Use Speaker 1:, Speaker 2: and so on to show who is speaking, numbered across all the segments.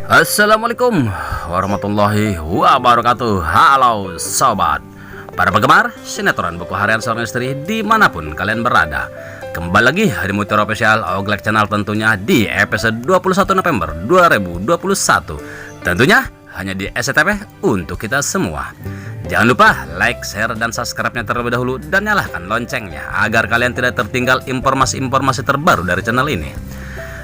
Speaker 1: Assalamualaikum warahmatullahi wabarakatuh. Halo sobat, para penggemar sinetron Buku Harian Seorang Istri dimanapun kalian berada. Kembali lagi di Mutiara Official Oglek Channel tentunya di episode 21 November 2021. Tentunya hanya di SCTV untuk kita semua. Jangan lupa like, share, dan subscribe-nya terlebih dahulu dan nyalakan loncengnya agar kalian tidak tertinggal informasi-informasi terbaru dari channel ini.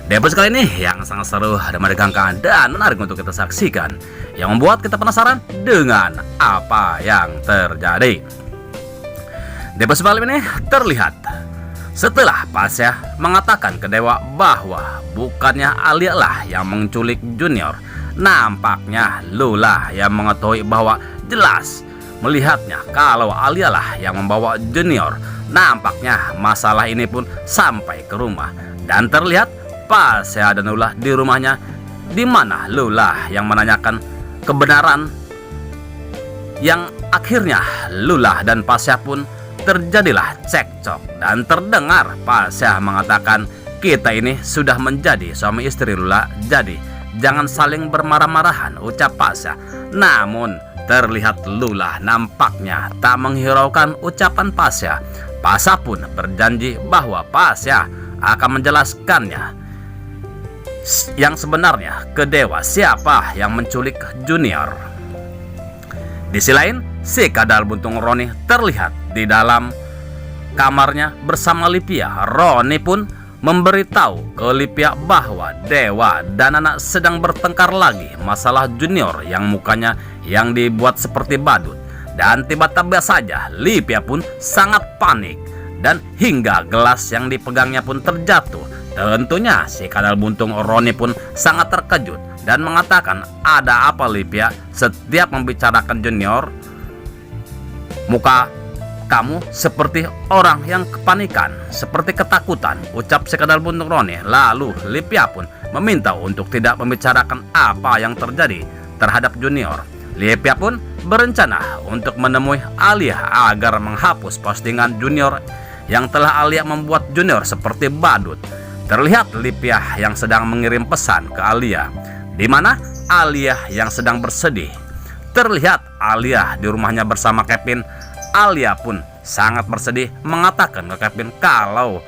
Speaker 1: Di episode kali ini yang sangat seru, ada menegangkan dan menarik untuk kita saksikan, yang membuat kita penasaran dengan apa yang terjadi. Di episode kali ini terlihat setelah Pasya mengatakan ke Dewa bahwa bukannya Alia lah yang menculik Junior, nampaknya Lula yang mengetahui bahwa jelas melihatnya kalau Alia lah yang membawa Junior. Nampaknya masalah ini pun sampai ke rumah dan terlihat Pasya dan Lula di rumahnya, di mana Lula yang menanyakan kebenaran, yang akhirnya Lula dan Pasya pun terjadilah cekcok dan terdengar Pasya mengatakan, kita ini sudah menjadi suami istri Lula, jadi jangan saling bermarah-marahan, ucap Pasya. Namun terlihat Lula nampaknya tak menghiraukan ucapan Pasya. Pasya pun berjanji bahwa Pasya akan menjelaskannya yang sebenarnya ke Dewa siapa yang menculik Junior. Di sisi lain, si kadal buntung Roni terlihat di dalam kamarnya bersama Lipia. Roni pun memberitahu ke Lipia bahwa Dewa dan anak sedang bertengkar lagi masalah Junior yang mukanya yang dibuat seperti badut. Dan tiba-tiba saja Lipia pun sangat panik dan hingga gelas yang dipegangnya pun terjatuh. Tentunya si kadal buntung Roni pun sangat terkejut dan mengatakan, ada apa Lipia? Setiap membicarakan Junior, muka kamu seperti orang yang kepanikan, seperti ketakutan, ucap si kadal buntung Roni. Lalu Lipia pun meminta untuk tidak membicarakan apa yang terjadi terhadap Junior. Lipia pun berencana untuk menemui Alia agar menghapus postingan Junior yang telah Alia membuat Junior seperti badut. Terlihat Lipia yang sedang mengirim pesan ke Alia, di mana Alia yang sedang bersedih. Terlihat Alia di rumahnya bersama Kevin. Alia pun sangat bersedih mengatakan ke Kevin kalau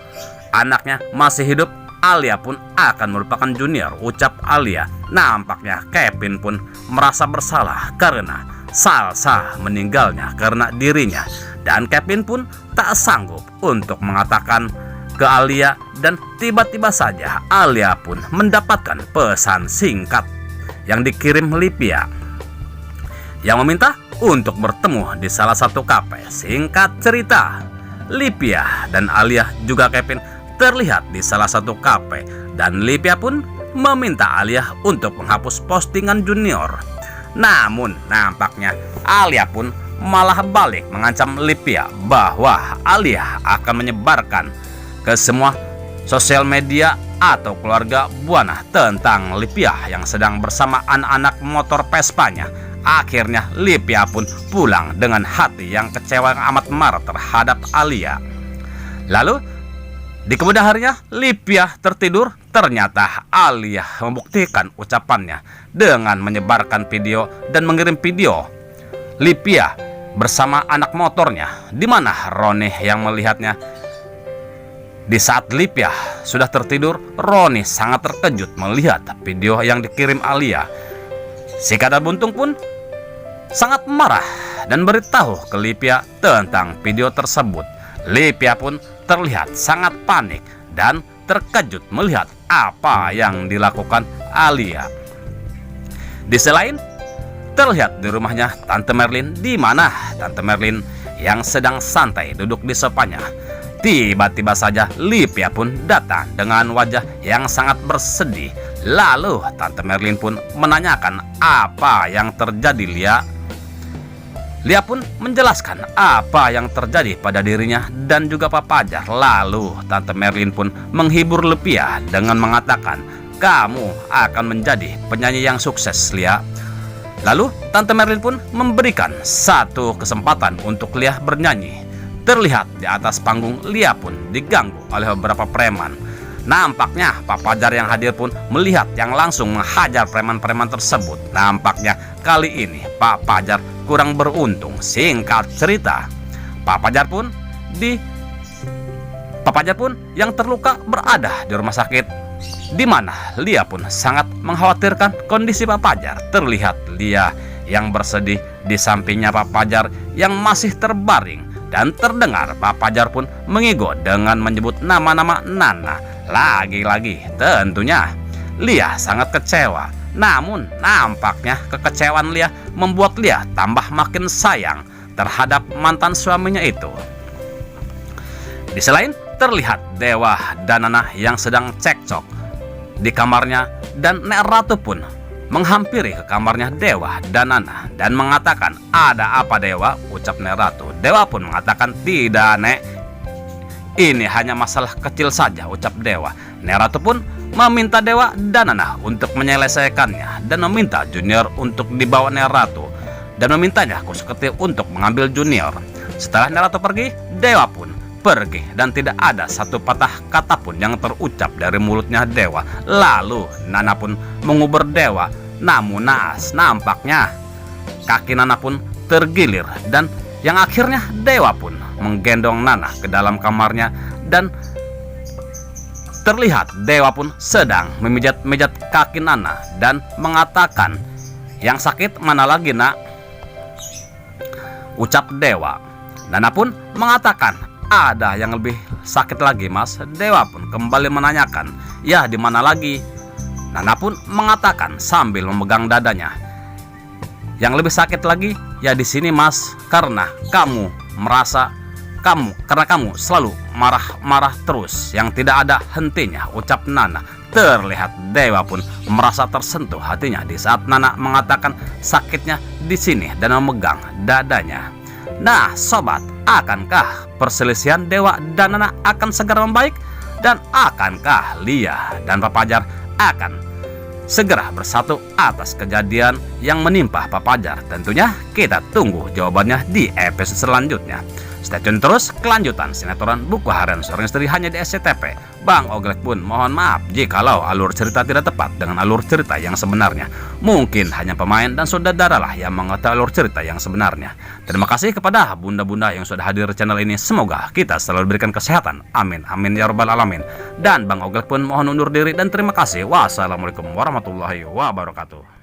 Speaker 1: anaknya masih hidup, Alia pun akan melupakan Junior, ucap Alia. Nampaknya Kevin pun merasa bersalah karena Salsa meninggalnya karena dirinya, dan Kevin pun tak sanggup untuk mengatakan ke Alia, dan tiba-tiba saja Alia pun mendapatkan pesan singkat yang dikirim Lipia yang meminta untuk bertemu di salah satu kafe. Singkat cerita, Lipia dan Alia juga Kevin terlihat di salah satu kafe, dan Lipia pun meminta Alia untuk menghapus postingan Junior. Namun nampaknya Alia pun malah balik mengancam Lipia bahwa Alia akan menyebarkan ke semua sosial media atau keluarga Buana tentang Lipia yang sedang bersama anak-anak motor Vespanya. Akhirnya Lipia pun pulang dengan hati yang kecewa yang amat marah terhadap Alia. Lalu di kemudian harinya Lipia tertidur. Ternyata Alia membuktikan ucapannya dengan menyebarkan video dan mengirim video Lipia bersama anak motornya, di mana Roni yang melihatnya. Di saat Lipia sudah tertidur, Roni sangat terkejut melihat video yang dikirim Alia. Si kadal buntung pun sangat marah dan beritahu ke Lipia tentang video tersebut. Lipia pun terlihat sangat panik dan terkejut melihat apa yang dilakukan Alia. Di sisi lain, terlihat di rumahnya Tante Merlin, di mana Tante Merlin yang sedang santai duduk di sofanya. Tiba-tiba saja Lipia pun datang dengan wajah yang sangat bersedih. Lalu Tante Merlin pun menanyakan apa yang terjadi Lia. Lia pun menjelaskan apa yang terjadi pada dirinya dan juga Pak Pajar. Lalu Tante Merlin pun menghibur Lipia dengan mengatakan, kamu akan menjadi penyanyi yang sukses Lia. Lalu Tante Merlin pun memberikan satu kesempatan untuk Lia bernyanyi. Terlihat di atas panggung Lia pun diganggu oleh beberapa preman. Nampaknya Pak Pajar yang hadir pun melihat yang langsung menghajar preman-preman tersebut. Nampaknya kali ini Pak Pajar kurang beruntung. Singkat cerita, Pak Pajar pun yang terluka berada di rumah sakit, di mana Lia pun sangat mengkhawatirkan kondisi Pak Pajar. Terlihat Lia yang bersedih di sampingnya Pak Pajar yang masih terbaring, dan terdengar Pak Pajar pun mengigo dengan menyebut nama-nama Nana. Lagi-lagi tentunya Lia sangat kecewa. Namun nampaknya kekecewaan Lia membuat Lia tambah makin sayang terhadap mantan suaminya itu. Di selain terlihat Dewa dan Nana yang sedang cekcok di kamarnya, dan Nek Ratu pun menghampiri ke kamarnya Dewa dan Nana dan mengatakan, "Ada apa Dewa?" ucap Nek Ratu. Dewa pun mengatakan, "Tidak Nek, ini hanya masalah kecil saja," ucap Dewa. Nek Ratu pun meminta Dewa dan Nana untuk menyelesaikannya dan meminta Junior untuk dibawa Nek Ratu dan memintanya Kusuketi untuk mengambil Junior. Setelah Nek Ratu pergi, Dewa pun pergi dan tidak ada satu patah kata pun yang terucap dari mulutnya Dewa. Lalu Nana pun mengubur Dewa. Namun naas, nampaknya kaki Nana pun tergilir, dan yang akhirnya Dewa pun menggendong Nana ke dalam kamarnya, dan terlihat Dewa pun sedang memijat-mijat kaki Nana dan mengatakan, "Yang sakit mana lagi Nak?" ucap Dewa. Nana pun mengatakan, "Ada yang lebih sakit lagi Mas." Dewa pun kembali menanyakan, "Ya di mana lagi?" Nana pun mengatakan sambil memegang dadanya, "Yang lebih sakit lagi ya di sini Mas, karena kamu selalu marah-marah terus yang tidak ada hentinya," ucap Nana. Terlihat Dewa pun merasa tersentuh hatinya di saat Nana mengatakan sakitnya di sini dan memegang dadanya. Nah sobat, akankah perselisihan Dewa dan Nana akan segera membaik? Dan akankah Lia dan Pak Pajar akan segera bersatu atas kejadian yang menimpa Pak Pajar? Tentunya kita tunggu jawabannya di episode selanjutnya. Stay tune terus kelanjutan sinetron Buku Harian Seorang Istri hanya di SCTV. Bang Oglek pun mohon maaf jikalau alur cerita tidak tepat dengan alur cerita yang sebenarnya. Mungkin hanya pemain dan saudara lah yang mengetahui alur cerita yang sebenarnya. Terima kasih kepada bunda-bunda yang sudah hadir di channel ini. Semoga kita selalu diberikan kesehatan. Amin amin ya rabbal alamin. Dan Bang Oglek pun mohon undur diri dan terima kasih. Wassalamualaikum warahmatullahi wabarakatuh.